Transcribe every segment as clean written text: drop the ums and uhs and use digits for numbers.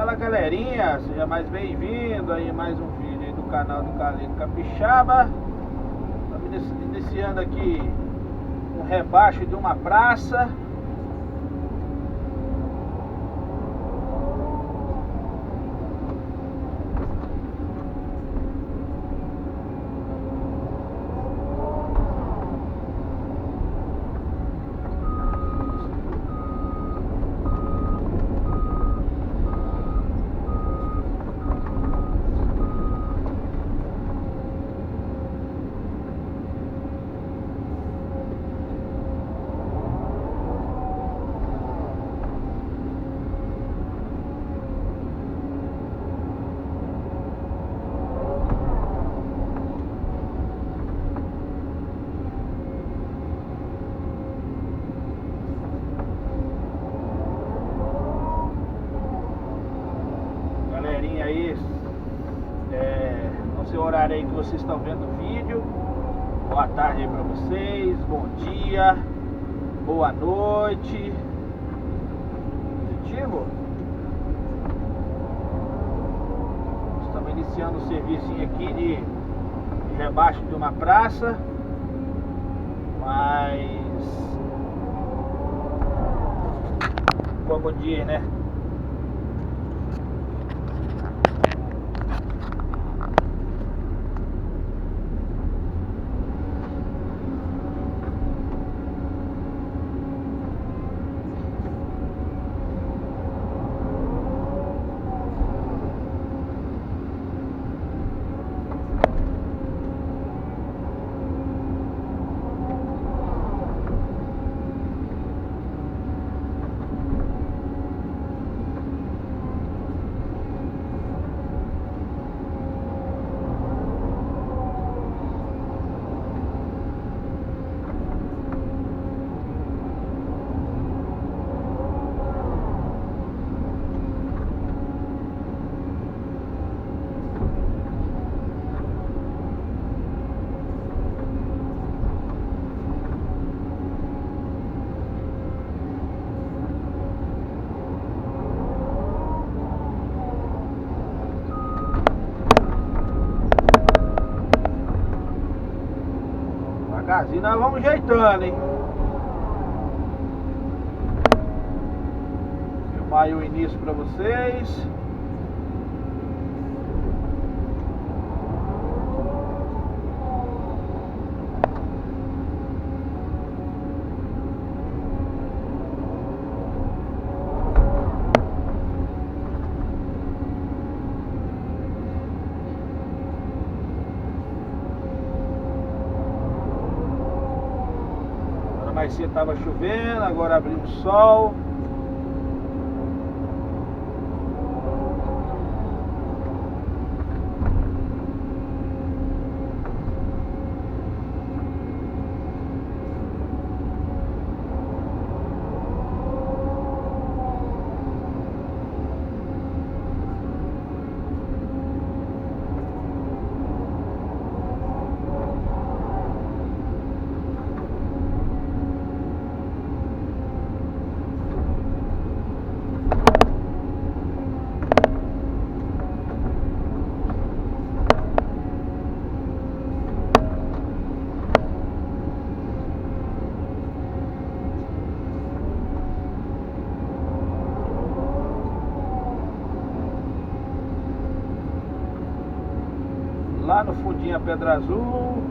Fala galerinha, seja mais bem-vindo aí mais um vídeo aí do canal do Carlinho Capixaba. Estamos iniciando aqui um rebaixo de uma praça. Aí, no seu horário aí que vocês estão vendo o vídeo, boa tarde aí pra vocês, bom dia, boa noite. Positivo? Estamos iniciando um serviço aqui de rebaixo de uma praça, mas como diz, né? Devagarzinho nós vamos ajeitando, hein? Filmar aí o início pra vocês. Mais cedo estava chovendo, agora abriu o sol. Lá no fundinho a Pedra Azul.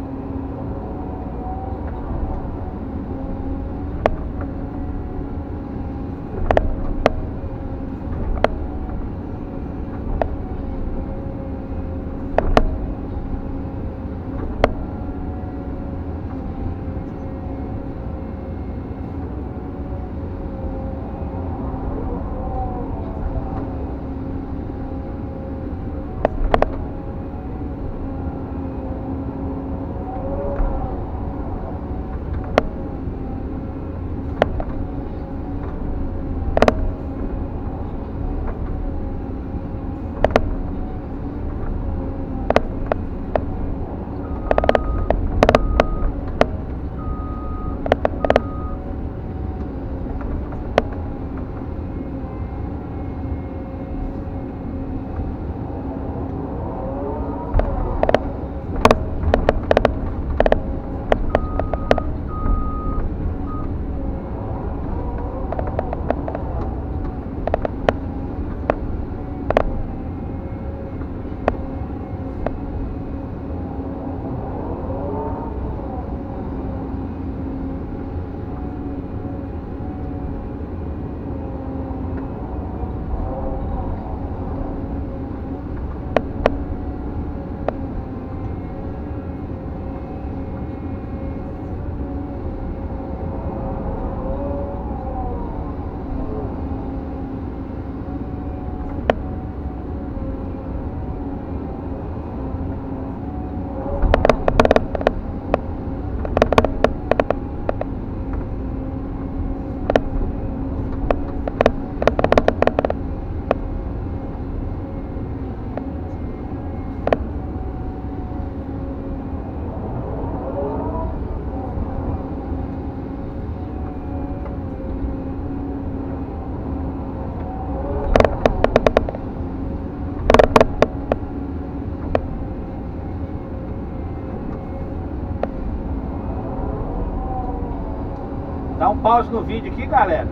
pause no vídeo aqui, galera.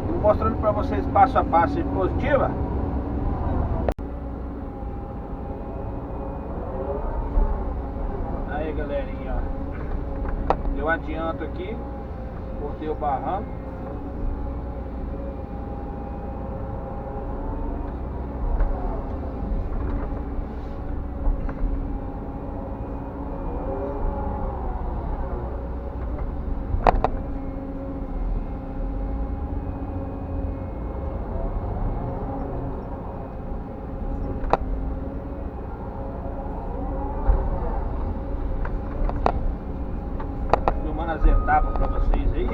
Vou mostrando pra vocês passo a passo aí, positiva. Aí, galerinha, ó. Eu adianto aqui, cortei o barranco. As etapas para vocês aí.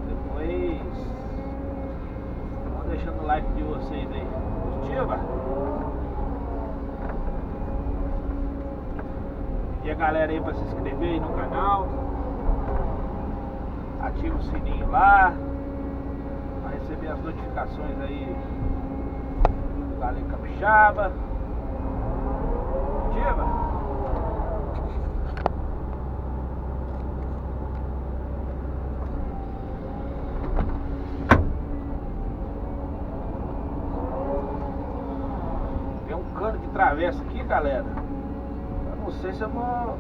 Depois vão deixando o like de vocês aí, positiva. E a galera aí para se inscrever aí no canal, ativa o sininho lá para receber as notificações aí do Galinha Capixaba, positiva. Cano de travessa aqui, galera. Eu não sei se eu vou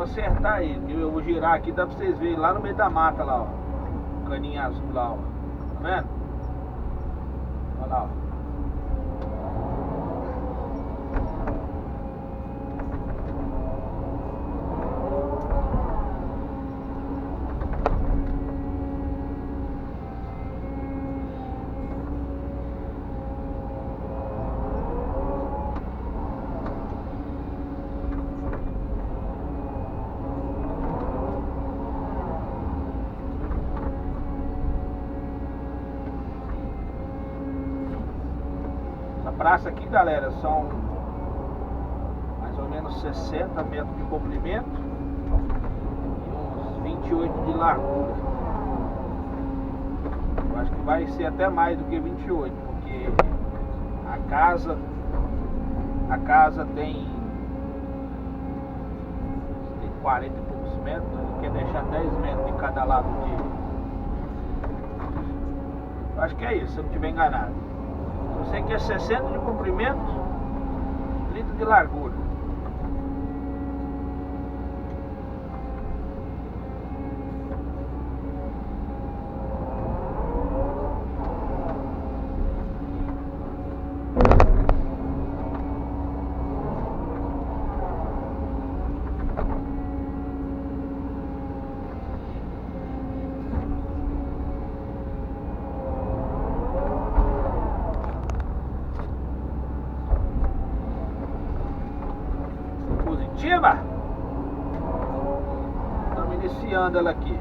acertar ele. Eu vou girar aqui, dá pra vocês verem lá no meio da mata lá, ó. O caninho azul lá, ó. Tá vendo? Olha lá, ó. Praça aqui, galera, são mais ou menos 60 metros de comprimento e uns 28 de largura. Eu acho que vai ser até mais do que 28, porque a casa tem 40 e poucos metros, ele quer deixar 10 metros de cada lado de... Eu acho que é isso, se eu não estiver enganado. Eu sei que é 60 de comprimento, 30 de largura. Estamos iniciando ela aqui.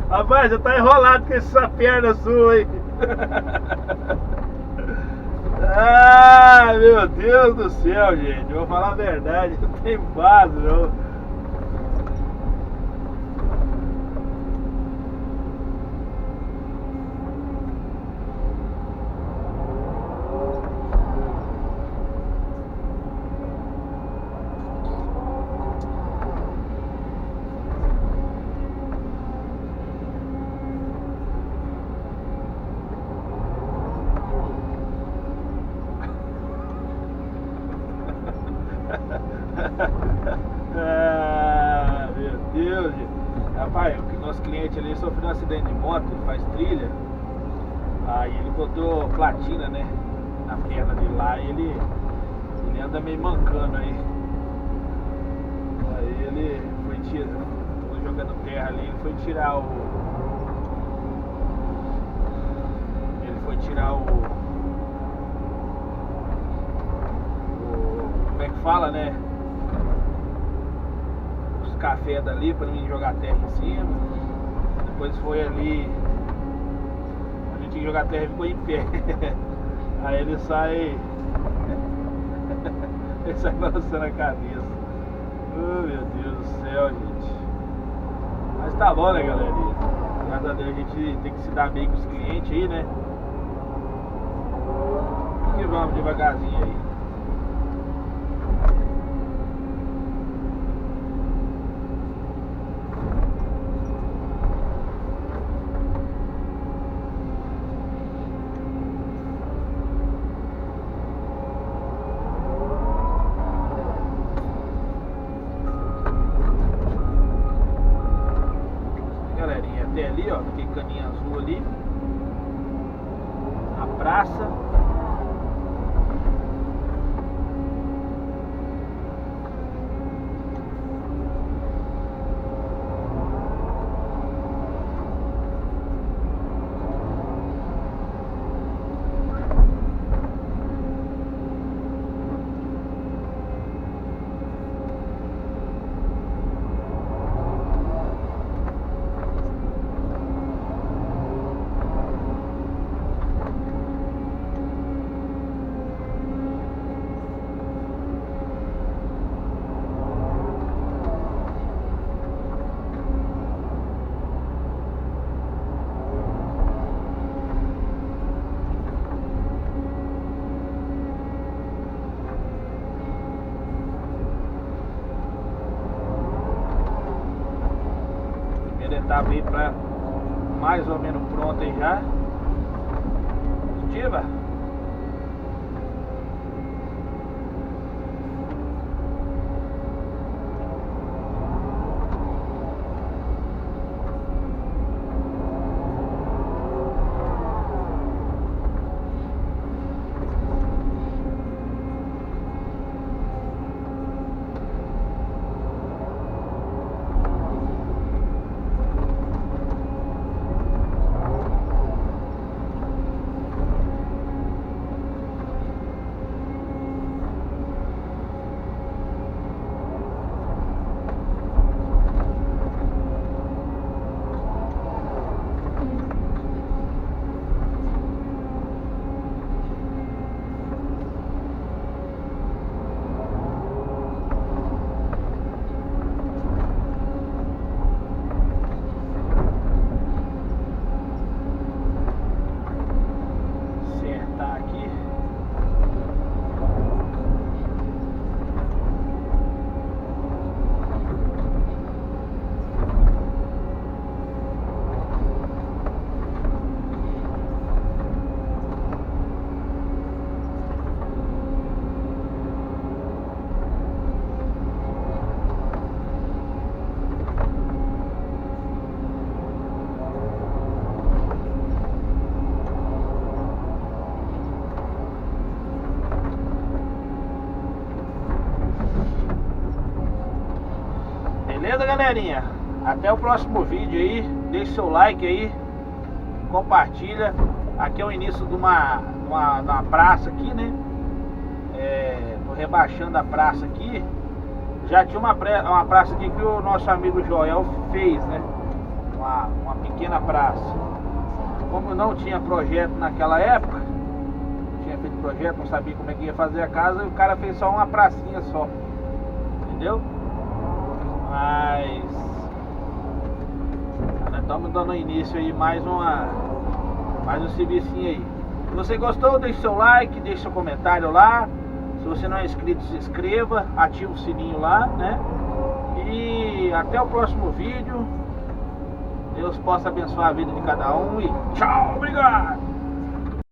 Rapaz, já tá enrolado com essa perna sua aí. Ah, meu Deus do céu, gente. Eu vou falar a verdade, não tem base, não. Ah, meu Deus, gente. Rapaz, o nosso cliente ali sofreu um acidente de moto, ele faz trilha. Aí ele botou platina, né? na perna dele lá e ele anda meio mancando aí. Aí ele foi jogando terra ali, ele foi tirar o como é que fala, né? Os cafés dali pra mim jogar terra em cima. Depois foi ali, a gente tinha que jogar terra e ficou em pé. Aí ele sai balançando a cabeça. Oh, meu Deus do céu, gente. Mas tá bom, né, galerinha? Graças a Deus a gente tem que se dar bem com os clientes aí, né? E vamos devagarzinho aí. Galerinha, até ali, ó, aquele caninho azul ali, a praça. Etapa aí pra mais ou menos pronta aí já. Positiva. Beleza, galerinha? Até o próximo vídeo aí. Deixe seu like aí, compartilha. Aqui é o início de uma praça aqui, né? Tô rebaixando a praça aqui. Já tinha uma praça aqui que o nosso amigo Joel fez, né? Uma pequena praça. Como não tinha projeto naquela época, não tinha feito projeto, não sabia como é que ia fazer a casa, o cara fez só uma pracinha só. Entendeu? Mas nós estamos dando início aí mais um servicinho aí. Se você gostou, deixe seu like, deixe seu comentário lá. Se você não é inscrito, se inscreva, ativa o sininho lá, né? E até o próximo vídeo. Deus possa abençoar a vida de cada um e tchau, obrigado!